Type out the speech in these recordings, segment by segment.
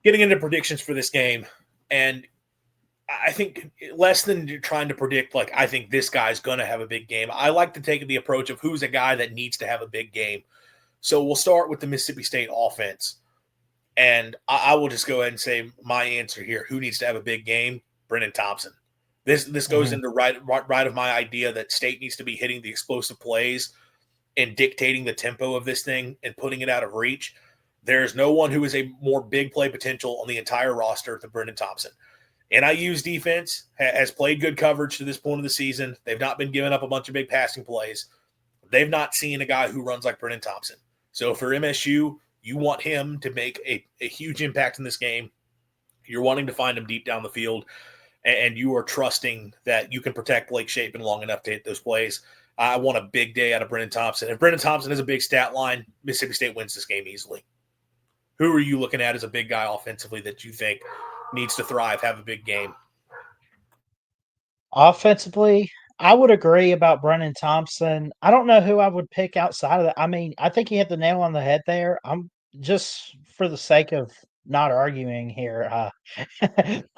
getting into predictions for this game, and I think less than trying to predict, like, I think this guy's going to have a big game. I like to take the approach of who's a guy that needs to have a big game. So we'll start with the Mississippi State offense. And I will just go ahead and say my answer here. Who needs to have a big game? Brennan Thompson. This goes into right of my idea that State needs to be hitting the explosive plays and dictating the tempo of this thing and putting it out of reach. There's no one who is a more big play potential on the entire roster than Brennan Thompson. NIU's defense has played good coverage to this point of the season. They've not been giving up a bunch of big passing plays. They've not seen a guy who runs like Brennan Thompson. So for MSU, you want him to make a huge impact in this game. You're wanting to find him deep down the field, and you are trusting that you can protect Blake Shapen long enough to hit those plays. I want a big day out of Brennan Thompson. If Brennan Thompson has a big stat line, Mississippi State wins this game easily. Who are you looking at as a big guy offensively that you think needs to thrive, have a big game? Offensively, I would agree about Brennan Thompson. I don't know who I would pick outside of that. I mean, I think you hit the nail on the head there. I'm just for the sake of not arguing here.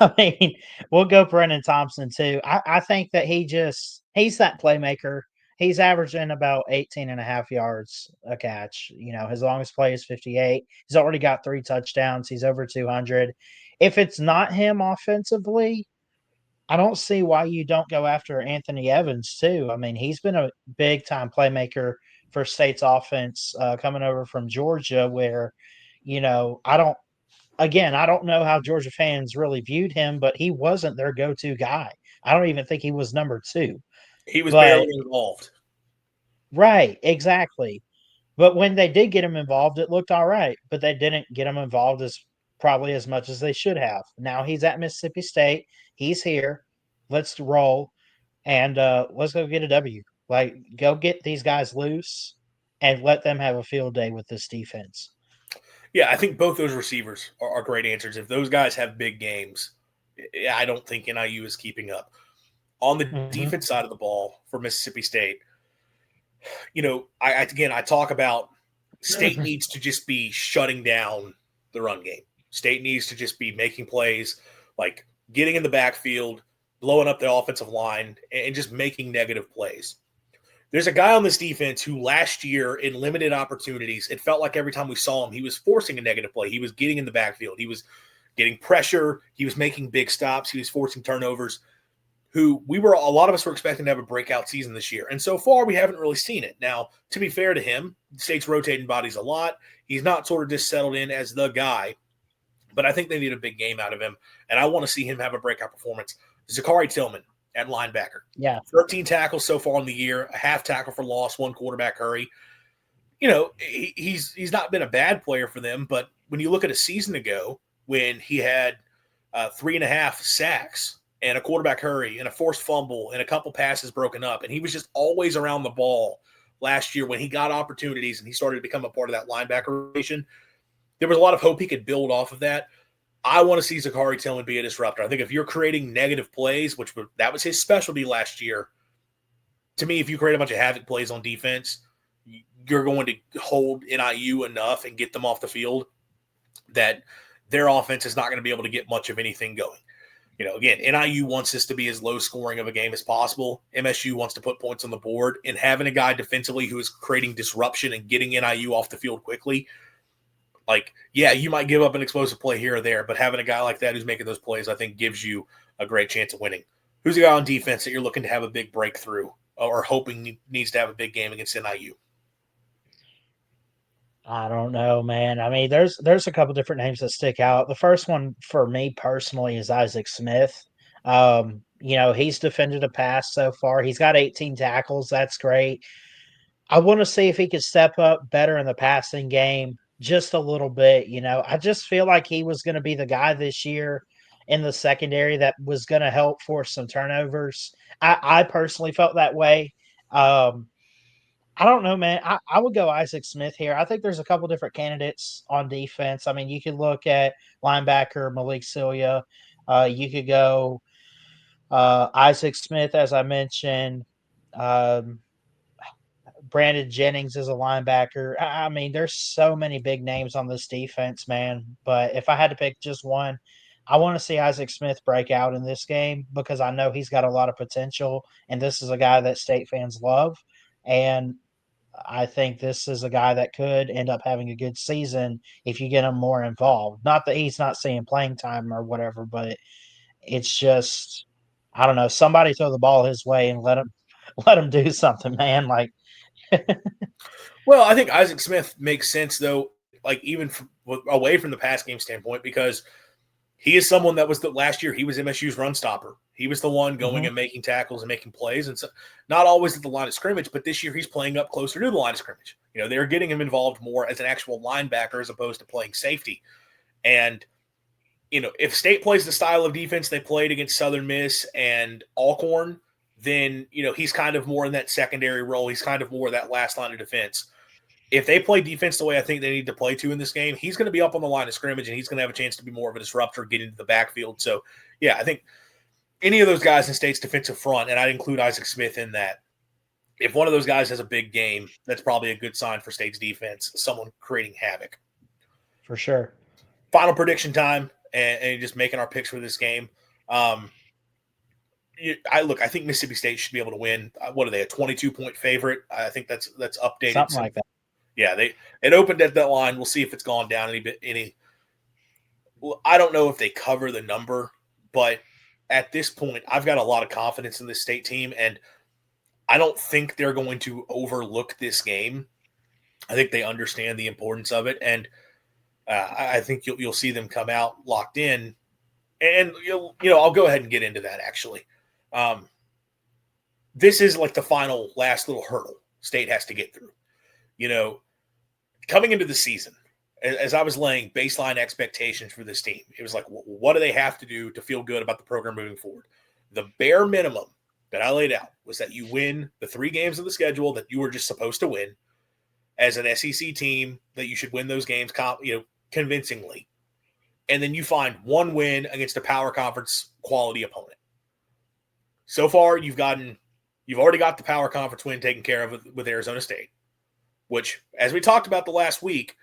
I mean, we'll go Brennan Thompson too. I think that he's that playmaker. He's averaging about 18 and a half yards a catch. His longest play is 58. He's already got 3 touchdowns. He's over 200. If it's not him offensively, I don't see why you don't go after Anthony Evans too. I mean, he's been a big time playmaker for State's offense coming over from Georgia, where, I don't know how Georgia fans really viewed him, but he wasn't their go to guy. I don't even think he was number two. He was barely But, involved. right, exactly. But when they did get him involved, it looked all right, but they didn't get him involved as probably as much as they should have. Now he's at Mississippi State. He's here. Let's roll and let's go get a W. Like, go get these guys loose and let them have a field day with this defense. Yeah, I think both those receivers are great answers. If those guys have big games, I don't think NIU is keeping up. On the Mm-hmm. defense side of the ball for Mississippi State, I talk about State needs to just be shutting down the run game. State needs to just be making plays, like getting in the backfield, blowing up the offensive line, and just making negative plays. There's a guy on this defense who last year in limited opportunities, it felt like every time we saw him, he was forcing a negative play. He was getting in the backfield. He was getting pressure. He was making big stops. He was forcing turnovers. A lot of us were expecting to have a breakout season this year. And so far, we haven't really seen it. Now, to be fair to him, the State's rotating bodies a lot. He's not sort of just settled in as the guy, but I think they need a big game out of him. And I want to see him have a breakout performance. Zachary Tillman at linebacker. Yeah. 13 tackles so far in the year, a half tackle for loss, 1 quarterback hurry. He's not been a bad player for them, but when you look at a season ago when he had 3.5 sacks and a quarterback hurry and a forced fumble and a couple passes broken up, and he was just always around the ball last year when he got opportunities and he started to become a part of that linebacker rotation, there was a lot of hope he could build off of that. I want to see Zachary Tillman be a disruptor. I think if you're creating negative plays, that was his specialty last year, to me, if you create a bunch of havoc plays on defense, you're going to hold NIU enough and get them off the field that their offense is not going to be able to get much of anything going. Again, NIU wants this to be as low scoring of a game as possible. MSU wants to put points on the board, and having a guy defensively who is creating disruption and getting NIU off the field quickly, you might give up an explosive play here or there, but having a guy like that who's making those plays, I think gives you a great chance of winning. Who's the guy on defense that you're looking to have a big breakthrough or hoping needs to have a big game against NIU? I don't know, man. I mean, there's a couple different names that stick out. The first one for me personally is Isaac Smith. He's defended a pass so far. He's got 18 tackles. That's great. I want to see if he could step up better in the passing game just a little bit. I just feel like he was going to be the guy this year in the secondary that was going to help force some turnovers. I personally felt that way. I don't know, man. I would go Isaac Smith here. I think there's a couple different candidates on defense. I mean, you could look at linebacker Malik Celia. You could go Isaac Smith, as I mentioned. Um, Brandon Jennings is a linebacker. I mean, there's so many big names on this defense, man. But if I had to pick just one, I want to see Isaac Smith break out in this game because I know he's got a lot of potential, and this is a guy that State fans love. And I think this is a guy that could end up having a good season if you get him more involved. Not that he's not seeing playing time or whatever, but it's just I don't know. Somebody throw the ball his way and let him let him do something, man. Like Well, I think Isaac Smith makes sense though, like even away from the pass game standpoint, because he is someone that was the last year he was MSU's run stopper. He was the one going Mhm. and making tackles and making plays, and so not always at the line of scrimmage, but this year he's playing up closer to the line of scrimmage. They're getting him involved more as an actual linebacker as opposed to playing safety. And if State plays the style of defense they played against Southern Miss and Alcorn, then he's kind of more in that secondary role. He's kind of more that last line of defense. If they play defense the way I think they need to play to in this game, he's going to be up on the line of scrimmage and he's going to have a chance to be more of a disruptor, get into the backfield. So, yeah, I think any of those guys in State's defensive front, and I'd include Isaac Smith in that, if one of those guys has a big game, that's probably a good sign for State's defense, someone creating havoc. For sure. Final prediction time, and just making our picks for this game. I think Mississippi State should be able to win. What are they, a 22-point favorite? I think that's updated. Something like that. Yeah, it opened at that line. We'll see if it's gone down any bit. I don't know if they cover the number, but at this point, I've got a lot of confidence in this State team, and I don't think they're going to overlook this game. I think they understand the importance of it, and I think you'll see them come out locked in. And I'll go ahead and get into that actually. This is like the final last little hurdle State has to get through. Coming into the season, as I was laying baseline expectations for this team, it was like, what do they have to do to feel good about the program moving forward? The bare minimum that I laid out was that you win the 3 games of the schedule that you were just supposed to win as an SEC team, that you should win those games, convincingly. And then you find one win against a power conference quality opponent. So far, you've already got the power conference win taken care of with Arizona State, which, as we talked about the last week,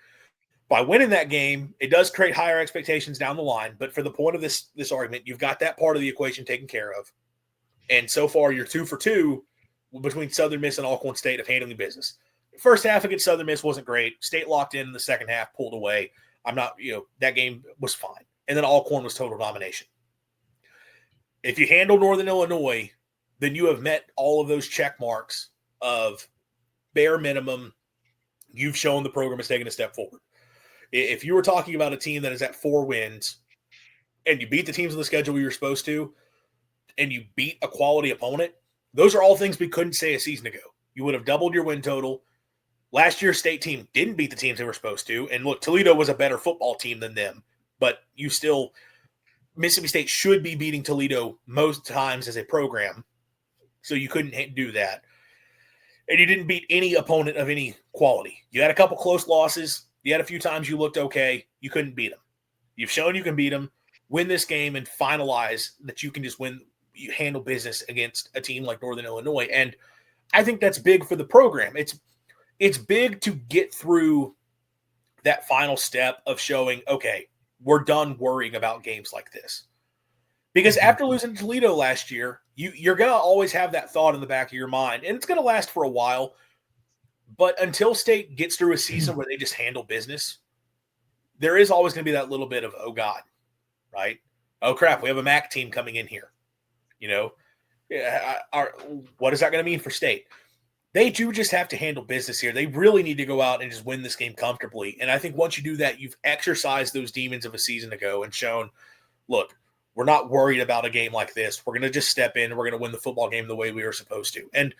by winning that game, it does create higher expectations down the line. But for the point of this argument, you've got that part of the equation taken care of. And so far, you're 2 for 2 between Southern Miss and Alcorn State of handling business. First half against Southern Miss wasn't great. State locked in the second half, pulled away. That game was fine. And then Alcorn was total domination. If you handle Northern Illinois, then you have met all of those check marks of bare minimum. You've shown the program is taking a step forward. If you were talking about a team that is at 4 wins and you beat the teams on the schedule you're supposed to, and you beat a quality opponent, those are all things we couldn't say a season ago. You would have doubled your win total. Last year's State team didn't beat the teams they were supposed to. And look, Toledo was a better football team than them, but Mississippi State should be beating Toledo most times as a program. So you couldn't do that. And you didn't beat any opponent of any quality. You had a couple close losses. You had a few times you looked okay. You couldn't beat them. You've shown you can beat them, win this game, and finalize that you can just win. You handle business against a team like Northern Illinois. And I think that's big for the program. It's big to get through that final step of showing, okay, we're done worrying about games like this. Because after losing to Toledo last year, you're going to always have that thought in the back of your mind, and it's going to last for a while. But until State gets through a season where they just handle business, there is always going to be that little bit of, oh, God, right? Oh, crap, we have a MAC team coming in here. What is that going to mean for State? They do just have to handle business here. They really need to go out and just win this game comfortably. And I think once you do that, you've exercised those demons of a season ago and shown, look, we're not worried about a game like this. We're going to just step in and we're going to win the football game the way we were supposed to. And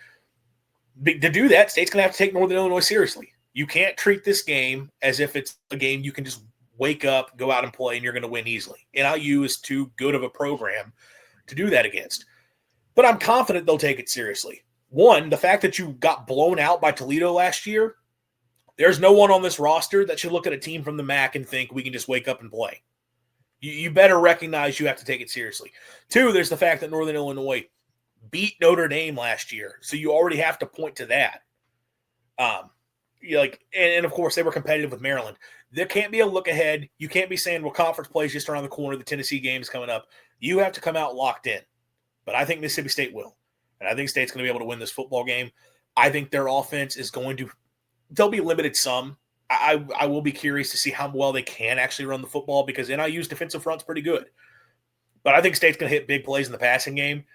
to do that, State's going to have to take Northern Illinois seriously. You can't treat this game as if it's a game you can just wake up, go out and play, and you're going to win easily. NIU is too good of a program to do that against. But I'm confident they'll take it seriously. One, the fact that you got blown out by Toledo last year, there's no one on this roster that should look at a team from the MAC and think we can just wake up and play. You better recognize you have to take it seriously. Two, there's the fact that Northern Illinois beat Notre Dame last year, so you already have to point to that. And of course they were competitive with Maryland. There can't be a look ahead. You can't be saying, well, conference play is just around the corner. The Tennessee game is coming up. You have to come out locked in. But I think Mississippi State will. And I think State's going to be able to win this football game. I think their offense is going to – they'll be limited some. I will be curious to see how well they can actually run the football because NIU's defensive front's pretty good. But I think State's going to hit big plays in the passing game,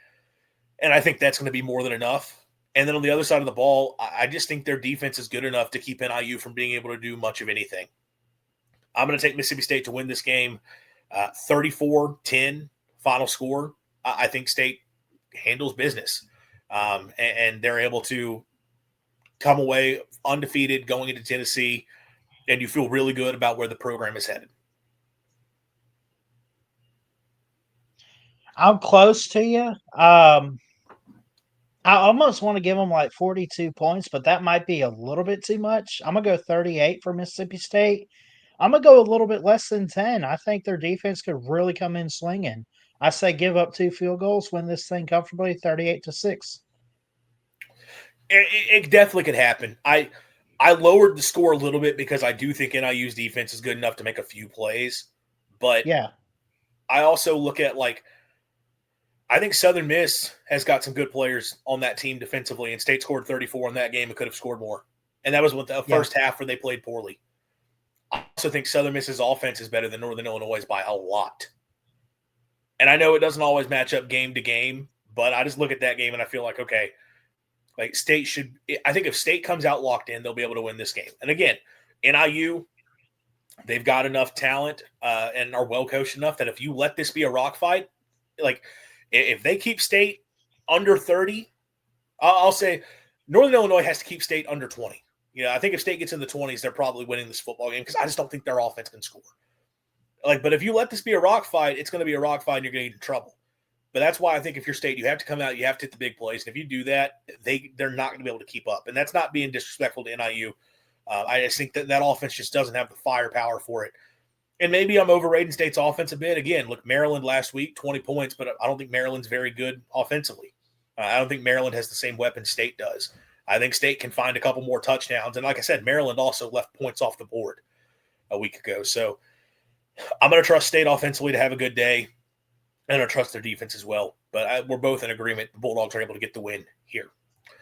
and I think that's going to be more than enough. And then on the other side of the ball, I just think their defense is good enough to keep NIU from being able to do much of anything. I'm going to take Mississippi State to win this game 34-10 final score. I think State handles business, and they're able to come away undefeated going into Tennessee, and you feel really good about where the program is headed. I'm close to you. I almost want to give them like 42 points, but that might be a little bit too much. I'm going to go 38 for Mississippi State. I'm going to go a little bit less than 10. I think their defense could really come in slinging. I say give up 2 field goals, win this thing comfortably, 38-6. It definitely could happen. I lowered the score a little bit because I do think NIU's defense is good enough to make a few plays. But yeah, I also look at I think Southern Miss has got some good players on that team defensively, and State scored 34 in that game and could have scored more. And that was with the first half where they played poorly. I also think Southern Miss's offense is better than Northern Illinois' by a lot. And I know it doesn't always match up game to game, but I just look at that game and I feel like, okay, State should – I think if State comes out locked in, they'll be able to win this game. And again, NIU, they've got enough talent and are well coached enough that if you let this be a rock fight, if they keep State under 30, I'll say Northern Illinois has to keep State under 20. I think if State gets in the 20s, they're probably winning this football game because I just don't think their offense can score. But if you let this be a rock fight, it's going to be a rock fight and you're going to get in trouble. But that's why I think if you're State, you have to come out, you have to hit the big plays. And if you do that, they're not going to be able to keep up. And that's not being disrespectful to NIU. I just think that offense just doesn't have the firepower for it. And maybe I'm overrating State's offense a bit. Again, look, Maryland last week, 20 points, but I don't think Maryland's very good offensively. I don't think Maryland has the same weapon State does. I think State can find a couple more touchdowns. And like I said, Maryland also left points off the board a week ago. So I'm going to trust State offensively to have a good day. And I trust their defense as well. But we're both in agreement. The Bulldogs are able to get the win here.